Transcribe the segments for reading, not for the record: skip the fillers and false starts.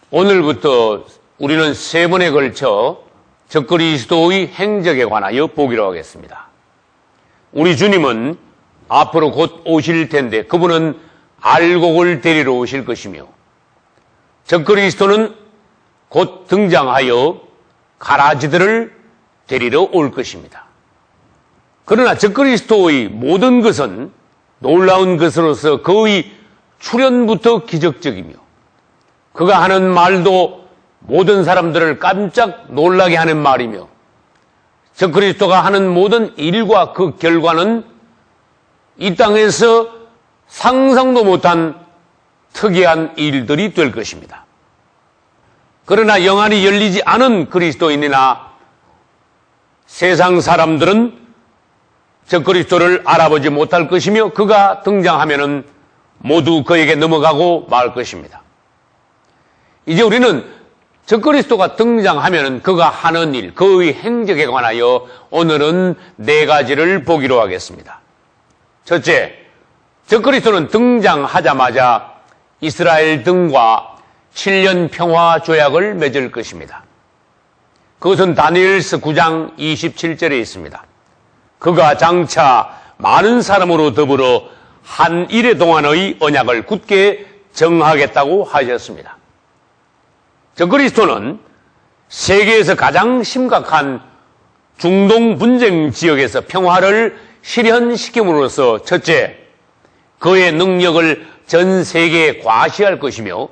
오늘부터 우리는 3번에 걸쳐 적그리스도의 행적에 관하여 보기로 하겠습니다. 우리 주님은 앞으로 곧 오실 텐데 그분은 알곡을 데리러 오실 것이며 적그리스도는 곧 등장하여 가라지들을 데리러 올 것입니다. 그러나 적그리스도의 모든 것은 놀라운 것으로서 그의 출현부터 기적적이며 그가 하는 말도 모든 사람들을 깜짝 놀라게 하는 말이며 적그리스도가 하는 모든 일과 그 결과는 이 땅에서 상상도 못한 특이한 일들이 될 것입니다. 그러나 영안이 열리지 않은 그리스도인이나 세상 사람들은 적그리스도를 알아보지 못할 것이며 그가 등장하면은 모두 그에게 넘어가고 말 것입니다. 이제 우리는 적그리스도가 등장하면은 그가 하는 일, 그의 행적에 관하여 오늘은 4가지를 보기로 하겠습니다. 첫째, 적그리스도는 등장하자마자 이스라엘 등과 7년 평화 조약을 맺을 것입니다. 그것은 다니엘서 9장 27절에 있습니다. 그가 장차 많은 사람으로 더불어 한 일에 동안의 언약을 굳게 정하겠다고 하셨습니다. 적그리스도는 세계에서 가장 심각한 중동 분쟁 지역에서 평화를 실현시킴으로써 첫째, 그의 능력을 전 세계에 과시할 것이며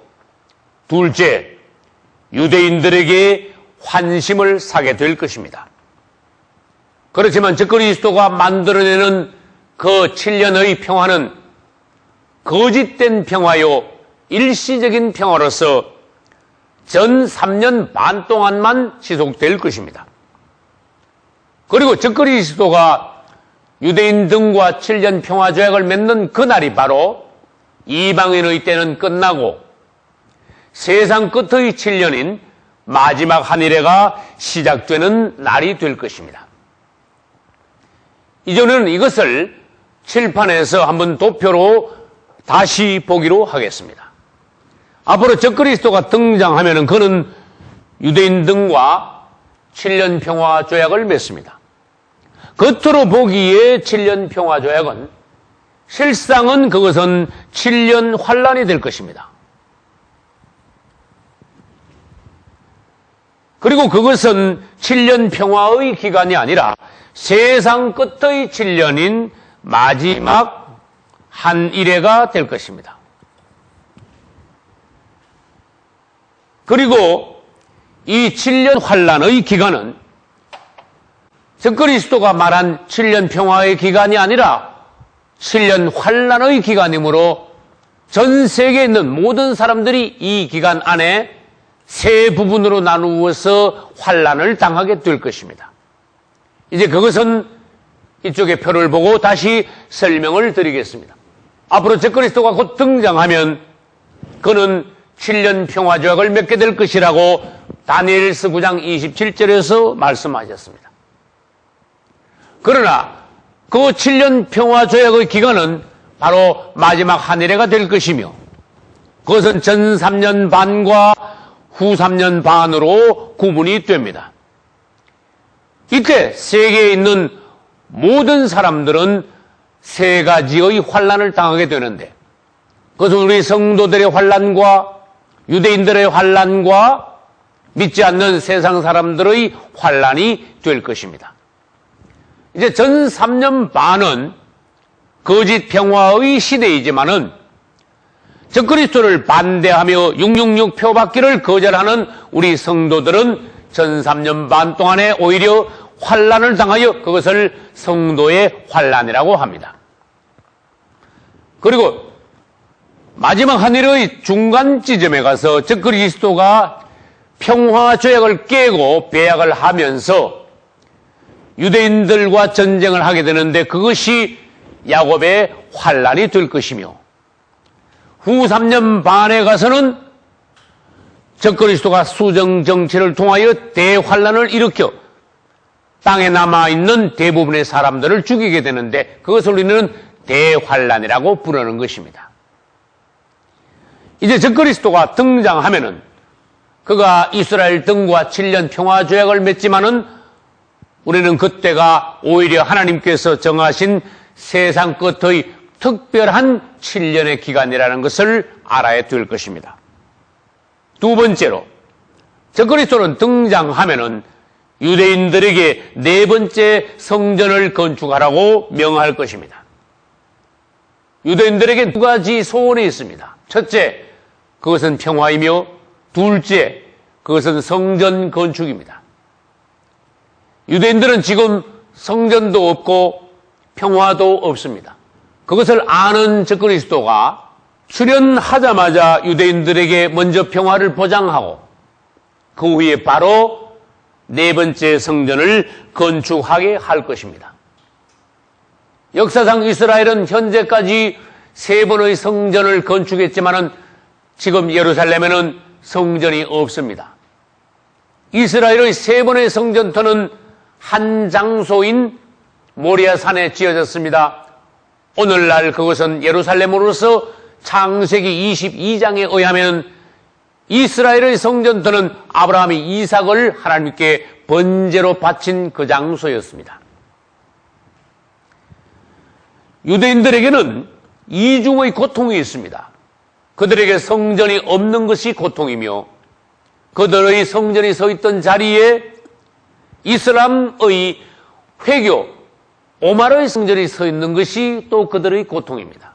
둘째, 유대인들에게 환심을 사게 될 것입니다. 그렇지만 적그리스도가 만들어내는 그 7년의 평화는 거짓된 평화요 일시적인 평화로서 전 3년 반 동안만 지속될 것입니다. 그리고 적그리스도가 유대인 등과 7년 평화 조약을 맺는 그날이 바로 이방인의 때는 끝나고 세상 끝의 7년인 마지막 한 일회가 시작되는 날이 될 것입니다. 이제는 이것을 칠판에서 한번 도표로 다시 보기로 하겠습니다. 앞으로 적그리스도가 등장하면 그는 유대인 등과 7년 평화 조약을 맺습니다. 겉으로 보기에 7년 평화 조약은 실상은 그것은 7년 환란이 될 것입니다. 그리고 그것은 7년 평화의 기간이 아니라 세상 끝의 7년인 마지막 한 일회가 될 것입니다. 그리고 이 7년 환란의 기간은 적그리스도가 말한 7년 평화의 기간이 아니라 7년 환란의 기간이므로 전 세계에 있는 모든 사람들이 이 기간 안에 세 부분으로 나누어서 환란을 당하게 될 것입니다. 이제 그것은 이쪽의 표를 보고 다시 설명을 드리겠습니다. 앞으로 적그리스도가 곧 등장하면 그는 7년 평화조약을 맺게 될 것이라고 다니엘서 9장 27절에서 말씀하셨습니다. 그러나 그 7년 평화조약의 기간은 바로 마지막 한 일회가 될 것이며 그것은 전 3년 반과 후 3년 반으로 구분이 됩니다. 이때 세계에 있는 모든 사람들은 3가지의 환란을 당하게 되는데 그것은 우리 성도들의 환란과 유대인들의 환란과 믿지 않는 세상 사람들의 환란이 될 것입니다. 이제 전 3년 반은 거짓 평화의 시대이지만은 적그리스도를 반대하며 666 표받기를 거절하는 우리 성도들은 전 3년 반 동안에 오히려 환란을 당하여 그것을 성도의 환란이라고 합니다. 그리고 마지막 한 일의 중간 지점에 가서 적그리스도가 평화 조약을 깨고 배약을 하면서 유대인들과 전쟁을 하게 되는데 그것이 야곱의 환란이 될 것이며 후 3년 반에 가서는 적그리스도가 수정 정치를 통하여 대환란을 일으켜 땅에 남아있는 대부분의 사람들을 죽이게 되는데 그것을 우리는 대환란이라고 부르는 것입니다. 이제 적그리스도가 등장하면은 그가 이스라엘 등과 7년 평화 조약을 맺지만은 우리는 그때가 오히려 하나님께서 정하신 세상 끝의 특별한 7년의 기간이라는 것을 알아야 될 것입니다. 두 번째로, 적그리스도는 등장하면은 유대인들에게 네 번째 성전을 건축하라고 명할 것입니다. 유대인들에게 두 가지 소원이 있습니다. 첫째, 그것은 평화이며 둘째, 그것은 성전 건축입니다. 유대인들은 지금 성전도 없고 평화도 없습니다. 그것을 아는 적그리스도가 출현하자마자 유대인들에게 먼저 평화를 보장하고 그 후에 바로 네 번째 성전을 건축하게 할 것입니다. 역사상 이스라엘은 현재까지 세 번의 성전을 건축했지만은 지금 예루살렘에는 성전이 없습니다. 이스라엘의 세 번의 성전터는 한 장소인 모리아산에 지어졌습니다. 오늘날 그것은 예루살렘으로서 창세기 22장에 의하면 이스라엘의 성전터는 아브라함이 이삭을 하나님께 번제로 바친 그 장소였습니다. 유대인들에게는 이중의 고통이 있습니다. 그들에게 성전이 없는 것이 고통이며 그들의 성전이 서 있던 자리에 이슬람의 회교 오마르의 성전이 서 있는 것이 또 그들의 고통입니다.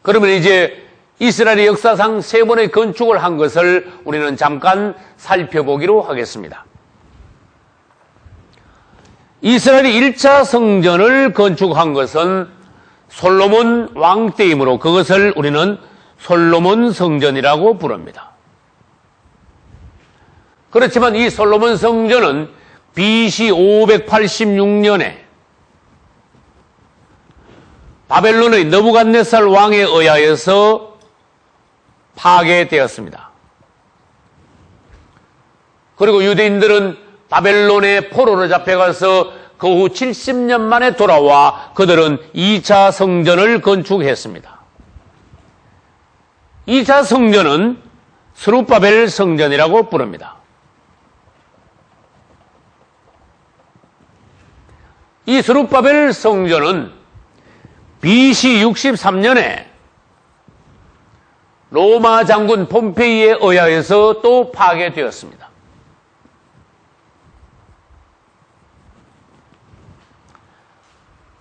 그러면 이제 이스라엘의 역사상 세 번의 건축을 한 것을 우리는 잠깐 살펴보기로 하겠습니다. 이스라엘이 1차 성전을 건축한 것은 솔로몬 왕 때이므로 그것을 우리는 솔로몬 성전이라고 부릅니다. 그렇지만 이 솔로몬 성전은 BC 586년에 바벨론의 느부갓네살 왕에 의하여서 파괴되었습니다. 그리고 유대인들은 바벨론의 포로로 잡혀가서 그 후 70년 만에 돌아와 그들은 2차 성전을 건축했습니다. 2차 성전은 스룹바벨 성전이라고 부릅니다. 이 스룹바벨 성전은 BC 63년에 로마 장군 폼페이에 의하여서 또 파괴되었습니다.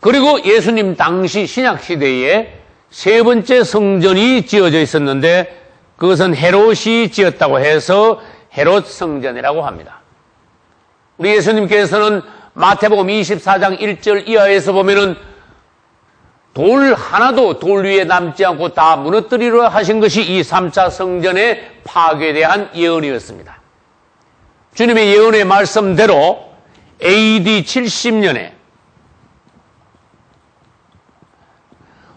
그리고 예수님 당시 신약시대에 세 번째 성전이 지어져 있었는데 그것은 헤롯이 지었다고 해서 헤롯 성전이라고 합니다. 우리 예수님께서는 마태복음 24장 1절 이하에서 보면은 돌 하나도 돌 위에 남지 않고 다 무너뜨리려 하신 것이 이 3차 성전의 파괴에 대한 예언이었습니다. 주님의 예언의 말씀대로 AD 70년에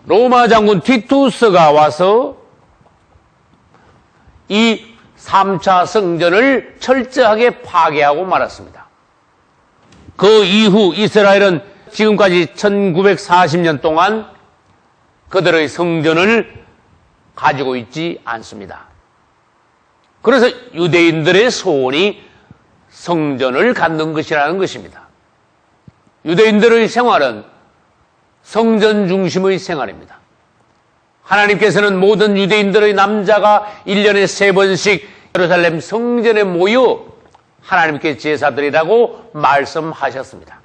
로마 장군 티투스가 와서 이 3차 성전을 철저하게 파괴하고 말았습니다. 그 이후 이스라엘은 지금까지 1940년 동안 그들의 성전을 가지고 있지 않습니다. 그래서 유대인들의 소원이 성전을 갖는 것이라는 것입니다. 유대인들의 생활은 성전 중심의 생활입니다. 하나님께서는 모든 유대인들의 남자가 1년에 3번씩 예루살렘 성전에 모여 하나님께 제사드리라고 말씀하셨습니다.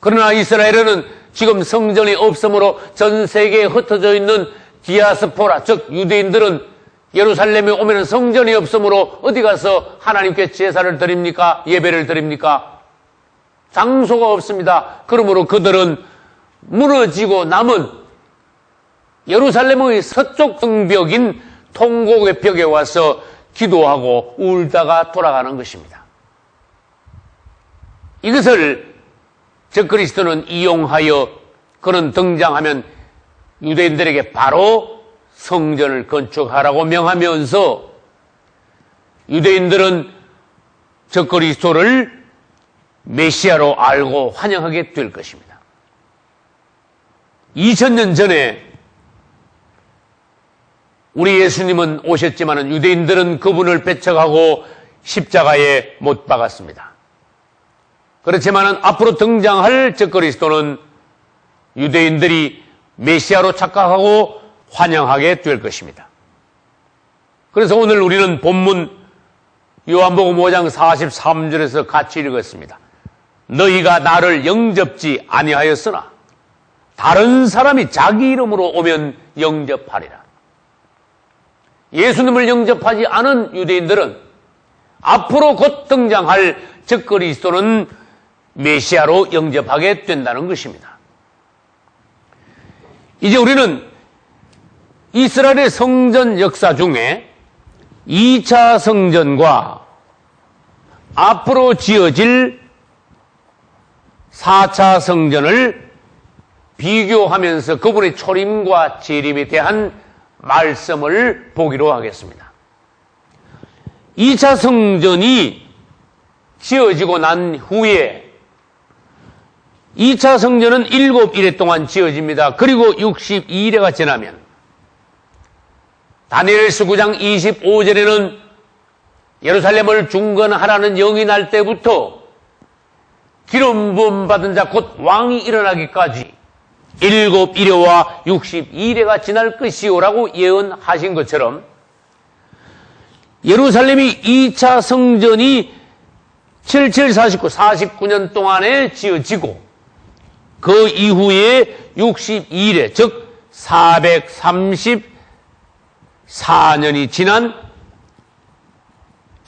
그러나 이스라엘에는 지금 성전이 없으므로 전 세계에 흩어져 있는 디아스포라, 즉 유대인들은 예루살렘에 오면 성전이 없으므로 어디 가서 하나님께 제사를 드립니까? 예배를 드립니까? 장소가 없습니다. 그러므로 그들은 무너지고 남은 예루살렘의 서쪽 성벽인 통곡의 벽에 와서 기도하고 울다가 돌아가는 것입니다. 이것을 적그리스도는 이용하여 그는 등장하면 유대인들에게 바로 성전을 건축하라고 명하면서 유대인들은 적그리스도를 메시아로 알고 환영하게 될 것입니다. 2000년 전에 우리 예수님은 오셨지만 유대인들은 그분을 배척하고 십자가에 못 박았습니다. 그렇지만 앞으로 등장할 적그리스도는 유대인들이 메시아로 착각하고 환영하게 될 것입니다. 그래서 오늘 우리는 본문 요한복음 5장 43절에서 같이 읽었습니다. 너희가 나를 영접지 아니하였으나 다른 사람이 자기 이름으로 오면 영접하리라. 예수님을 영접하지 않은 유대인들은 앞으로 곧 등장할 적그리스도는 메시아로 영접하게 된다는 것입니다. 이제 우리는 이스라엘의 성전 역사 중에 2차 성전과 앞으로 지어질 4차 성전을 비교하면서 그분의 초림과 재림에 대한 말씀을 보기로 하겠습니다. 2차 성전이 지어지고 난 후에 2차 성전은 7일에 동안 지어집니다. 그리고 62일에가 지나면 다니엘서 9장 25절에는 예루살렘을 중건하라는 영이 날 때부터 기름 부음 받은 자 곧 왕이 일어나기까지 7일에와 62일에가 지날 것이오라고 예언하신 것처럼 예루살렘이 2차 성전이 49년 동안에 지어지고 그 이후에 62일에 즉 434년이 지난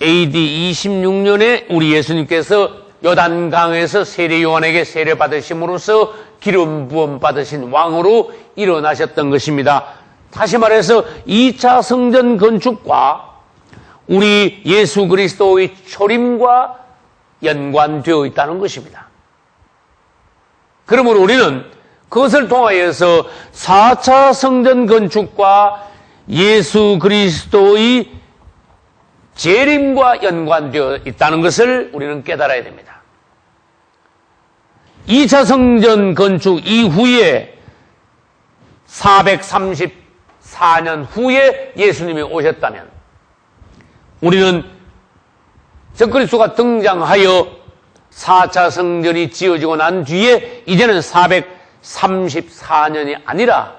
AD 26년에 우리 예수님께서 요단강에서 세례 요한에게 세례 받으심으로써 기름 부음 받으신 왕으로 일어나셨던 것입니다. 다시 말해서 2차 성전 건축과 우리 예수 그리스도의 초림과 연관되어 있다는 것입니다. 그러므로 우리는 그것을 통하여서 4차 성전 건축과 예수 그리스도의 재림과 연관되어 있다는 것을 우리는 깨달아야 됩니다. 2차 성전 건축 이후에 434년 후에 예수님이 오셨다면 우리는 적그리스도가 등장하여 4차 성전이 지어지고 난 뒤에 이제는 434년이 아니라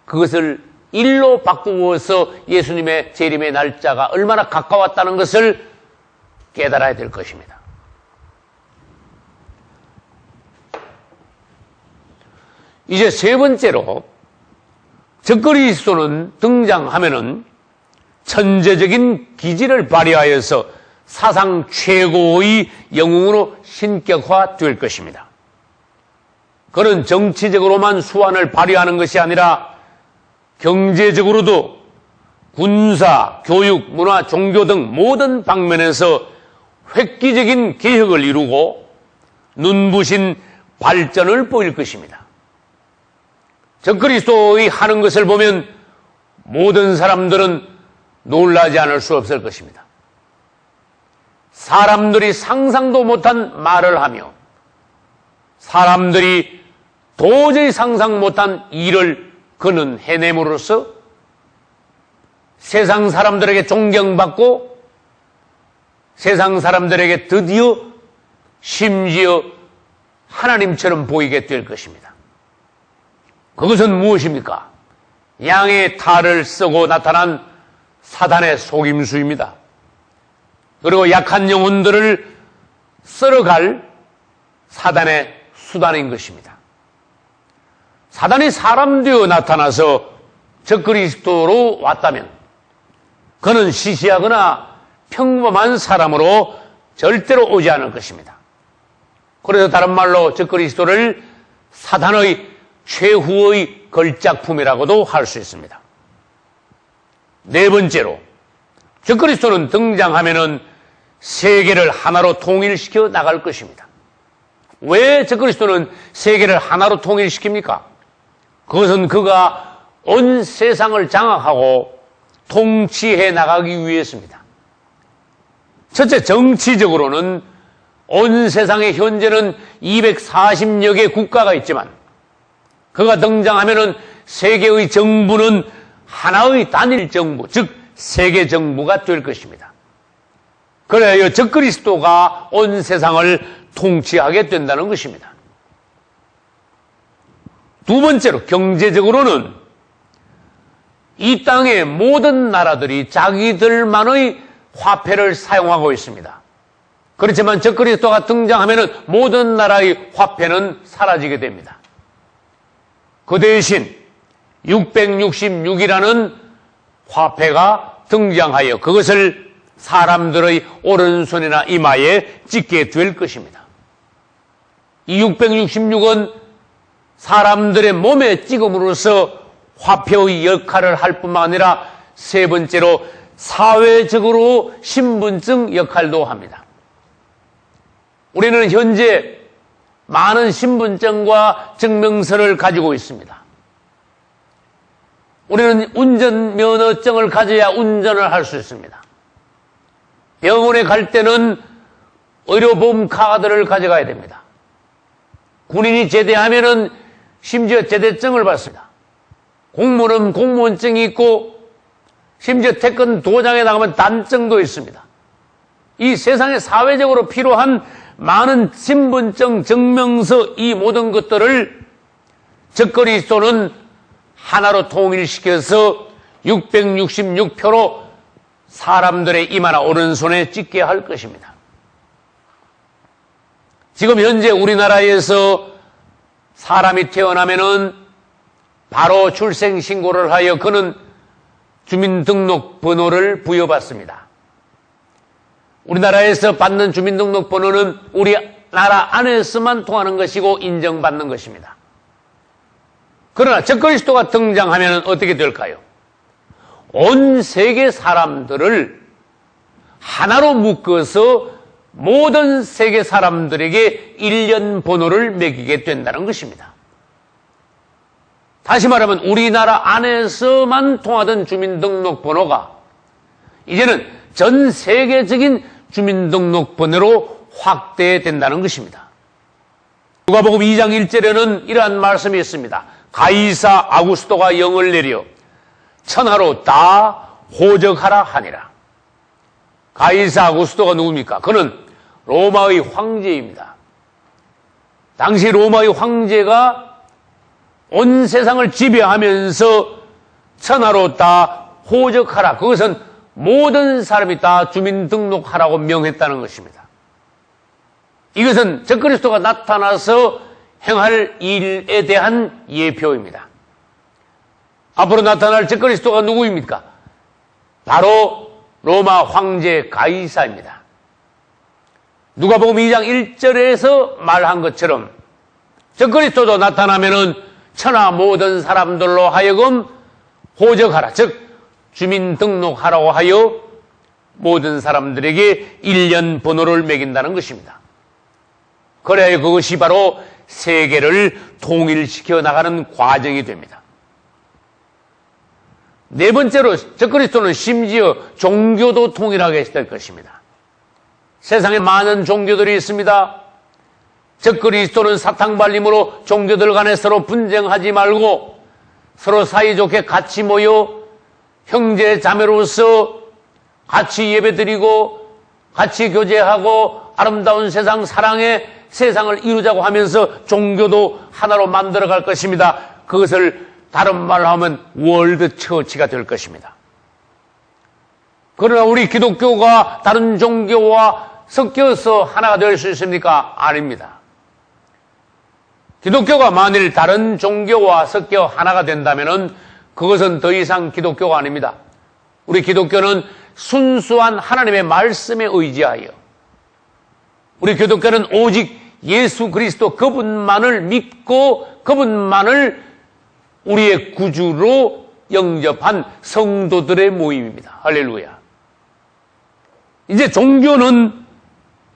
그것을 1로 바꾸어서 예수님의 재림의 날짜가 얼마나 가까웠다는 것을 깨달아야 될 것입니다. 이제 세 번째로 적그리스도는 등장하면은 천재적인 기질을 발휘하여서 사상 최고의 영웅으로 신격화될 것입니다. 그는 정치적으로만 수완을 발휘하는 것이 아니라 경제적으로도 군사, 교육, 문화, 종교 등 모든 방면에서 획기적인 개혁을 이루고 눈부신 발전을 보일 것입니다. 적그리스도의 하는 것을 보면 모든 사람들은 놀라지 않을 수 없을 것입니다. 사람들이 상상도 못한 말을 하며 사람들이 도저히 상상 못한 일을 그는 해냄으로써 세상 사람들에게 존경받고 세상 사람들에게 드디어 심지어 하나님처럼 보이게 될 것입니다. 그것은 무엇입니까? 양의 탈을 쓰고 나타난 사단의 속임수입니다. 그리고 약한 영혼들을 썰어갈 사단의 수단인 것입니다. 사단이 사람 되어 나타나서 적그리스도로 왔다면 그는 시시하거나 평범한 사람으로 절대로 오지 않을 것입니다. 그래서 다른 말로 적그리스도를 사단의 최후의 걸작품이라고도 할 수 있습니다. 네 번째로 적그리스도는 등장하면은 세계를 하나로 통일시켜 나갈 것입니다. 왜 적그리스도는 세계를 하나로 통일시킵니까? 그것은 그가 온 세상을 장악하고 통치해 나가기 위해서입니다. 첫째, 정치적으로는 온 세상에 현재는 240여 개 국가가 있지만 그가 등장하면은 세계의 정부는 하나의 단일 정부, 즉 세계 정부가 될 것입니다. 그래야 적그리스도가 온 세상을 통치하게 된다는 것입니다. 두 번째로 경제적으로는 이 땅의 모든 나라들이 자기들만의 화폐를 사용하고 있습니다. 그렇지만 적그리스도가 등장하면 모든 나라의 화폐는 사라지게 됩니다. 그 대신 666이라는 화폐가 등장하여 그것을 사람들의 오른손이나 이마에 찍게 될 것입니다. 이 666은 사람들의 몸에 찍음으로써 화폐의 역할을 할 뿐만 아니라 세 번째로 사회적으로 신분증 역할도 합니다. 우리는 현재 많은 신분증과 증명서를 가지고 있습니다. 우리는 운전면허증을 가져야 운전을 할 수 있습니다. 병원에 갈 때는 의료보험 카드를 가져가야 됩니다. 군인이 제대하면은 심지어 제대증을 받습니다. 공무원은 공무원증이 있고 심지어 태권 도장에 나가면 단증도 있습니다. 이 세상에 사회적으로 필요한 많은 신분증, 증명서 이 모든 것들을 적그리스도는 하나로 통일시켜서 666표로 사람들의 이마나 오른손에 찍게 할 것입니다. 지금 현재 우리나라에서 사람이 태어나면은 바로 출생신고를 하여 그는 주민등록번호를 부여받습니다. 우리나라에서 받는 주민등록번호는 우리나라 안에서만 통하는 것이고 인정받는 것입니다. 그러나 적그리스도가 등장하면 어떻게 될까요? 온 세계 사람들을 하나로 묶어서 모든 세계 사람들에게 일련 번호를 매기게 된다는 것입니다. 다시 말하면 우리나라 안에서만 통하던 주민등록번호가 이제는 전 세계적인 주민등록번호로 확대된다는 것입니다. 누가복음 2장 1절에는 이러한 말씀이 있습니다. 가이사 아구스토가 영을 내려 천하로 다 호적하라 하니라. 가이사 아구스토가 누굽니까? 그는 로마의 황제입니다. 당시 로마의 황제가 온 세상을 지배하면서 천하로 다 호적하라. 그것은 모든 사람이 다 주민등록하라고 명했다는 것입니다. 이것은 적그리스도가 나타나서 행할 일에 대한 예표입니다. 앞으로 나타날 적그리스도가 누구입니까? 바로 로마 황제 가이사입니다. 누가복음 2장 1절에서 말한 것처럼 적그리스도도 나타나면은 천하 모든 사람들로 하여금 호적하라, 즉 주민등록하라고 하여 모든 사람들에게 일련 번호를 매긴다는 것입니다. 그래야 그것이 바로 세계를 통일시켜 나가는 과정이 됩니다. 네 번째로 적그리스도는 심지어 종교도 통일하게 될 것입니다. 세상에 많은 종교들이 있습니다. 적그리스도는 사탕발림으로 종교들 간에 서로 분쟁하지 말고 서로 사이좋게 같이 모여 형제 자매로서 같이 예배드리고 같이 교제하고 아름다운 세상 사랑의 세상을 이루자고 하면서 종교도 하나로 만들어갈 것입니다. 그것을 다른 말로 하면 월드 처치가 될 것입니다. 그러나 우리 기독교가 다른 종교와 섞여서 하나가 될 수 있습니까? 아닙니다. 기독교가 만일 다른 종교와 섞여 하나가 된다면 그것은 더 이상 기독교가 아닙니다. 우리 기독교는 순수한 하나님의 말씀에 의지하여 우리 기독교는 오직 예수 그리스도 그분만을 믿고 그분만을 우리의 구주로 영접한 성도들의 모임입니다. 할렐루야. 이제 종교는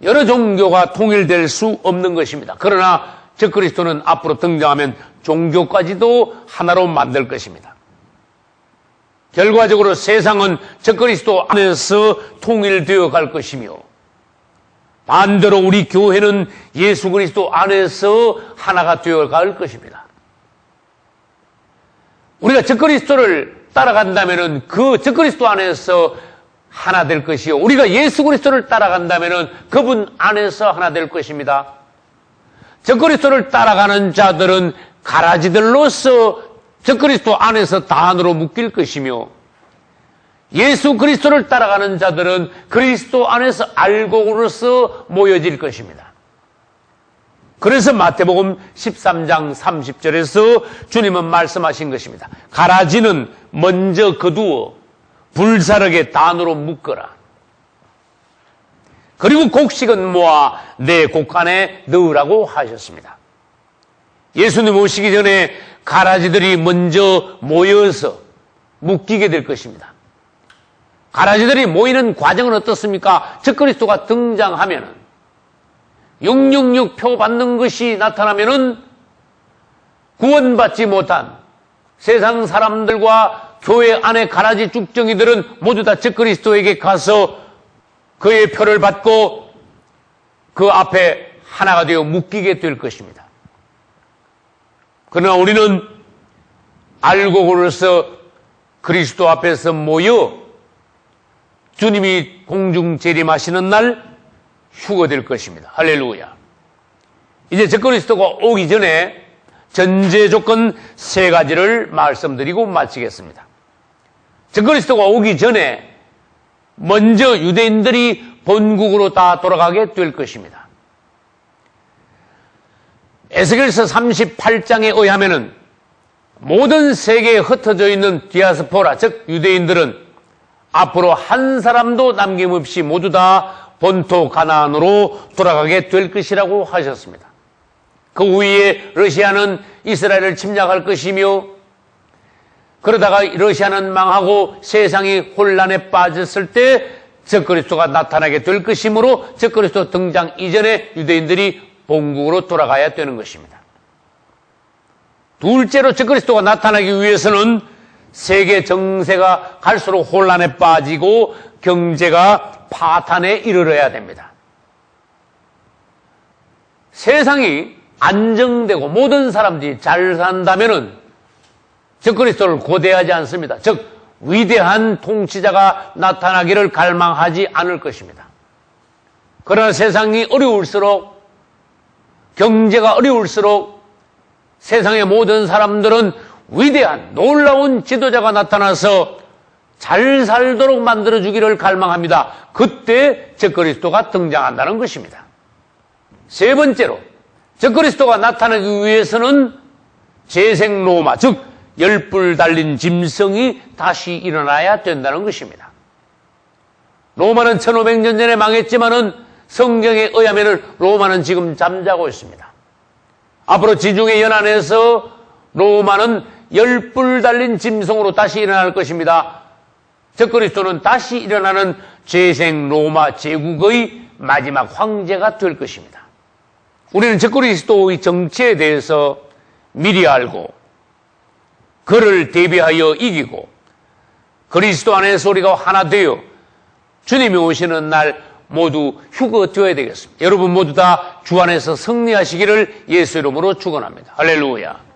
여러 종교가 통일될 수 없는 것입니다. 그러나 적그리스도는 앞으로 등장하면 종교까지도 하나로 만들 것입니다. 결과적으로 세상은 적그리스도 안에서 통일되어 갈 것이며 반대로 우리 교회는 예수 그리스도 안에서 하나가 되어 갈 것입니다. 우리가 적그리스도를 따라간다면은 그 적그리스도 안에서 하나 될 것이요. 우리가 예수 그리스도를 따라간다면은 그분 안에서 하나 될 것입니다. 적그리스도를 따라가는 자들은 가라지들로서 적그리스도 안에서 단으로 묶일 것이며, 예수 그리스도를 따라가는 자들은 그리스도 안에서 알곡으로서 모여질 것입니다. 그래서 마태복음 13장 30절에서 주님은 말씀하신 것입니다. 가라지는 먼저 거두어 불사르게 단으로 묶어라. 그리고 곡식은 모아 내 곡간에 넣으라고 하셨습니다. 예수님 오시기 전에 가라지들이 먼저 모여서 묶이게 될 것입니다. 가라지들이 모이는 과정은 어떻습니까? 적그리스도가 등장하면은 666 표 받는 것이 나타나면은 구원받지 못한 세상 사람들과 교회 안에 가라지 쭉정이들은 모두 다 적그리스도에게 가서 그의 표를 받고 그 앞에 하나가 되어 묶이게 될 것입니다. 그러나 우리는 알곡으로서 그리스도 앞에서 모여 주님이 공중 재림하시는 날 휴거될 것입니다. 할렐루야. 이제 적그리스도가 오기 전에 전제 조건 3가지를 말씀드리고 마치겠습니다. 적그리스도가 오기 전에 먼저 유대인들이 본국으로 다 돌아가게 될 것입니다. 에스겔서 38장에 의하면은 모든 세계에 흩어져 있는 디아스포라, 즉 유대인들은 앞으로 한 사람도 남김없이 모두 다 본토 가나안으로 돌아가게 될 것이라고 하셨습니다. 그 후에 러시아는 이스라엘을 침략할 것이며, 그러다가 러시아는 망하고 세상이 혼란에 빠졌을 때 적그리스도가 나타나게 될 것이므로 적그리스도 등장 이전에 유대인들이 본국으로 돌아가야 되는 것입니다. 둘째로 적그리스도가 나타나기 위해서는 세계 정세가 갈수록 혼란에 빠지고 경제가 파탄에 이르러야 됩니다. 세상이 안정되고 모든 사람들이 잘 산다면은 적그리스도를 고대하지 않습니다. 즉 위대한 통치자가 나타나기를 갈망하지 않을 것입니다. 그러나 세상이 어려울수록, 경제가 어려울수록 세상의 모든 사람들은 위대한 놀라운 지도자가 나타나서 잘 살도록 만들어주기를 갈망합니다. 그때 적그리스도가 등장한다는 것입니다. 3번째로 적그리스도가 나타나기 위해서는 재생 로마, 즉 열불 달린 짐승이 다시 일어나야 된다는 것입니다. 로마는 1500년 전에 망했지만은 성경에 의하면 로마는 지금 잠자고 있습니다. 앞으로 지중해 연안에서 로마는 열불 달린 짐승으로 다시 일어날 것입니다. 적그리스도는 다시 일어나는 재생 로마 제국의 마지막 황제가 될 것입니다. 우리는 적그리스도의 정체에 대해서 미리 알고 그를 대비하여 이기고 그리스도 안에서 우리가 하나 되어 주님이 오시는 날 모두 휴거되어야 되겠습니다. 여러분 모두 다 주 안에서 승리하시기를 예수 이름으로 축원합니다. 할렐루야.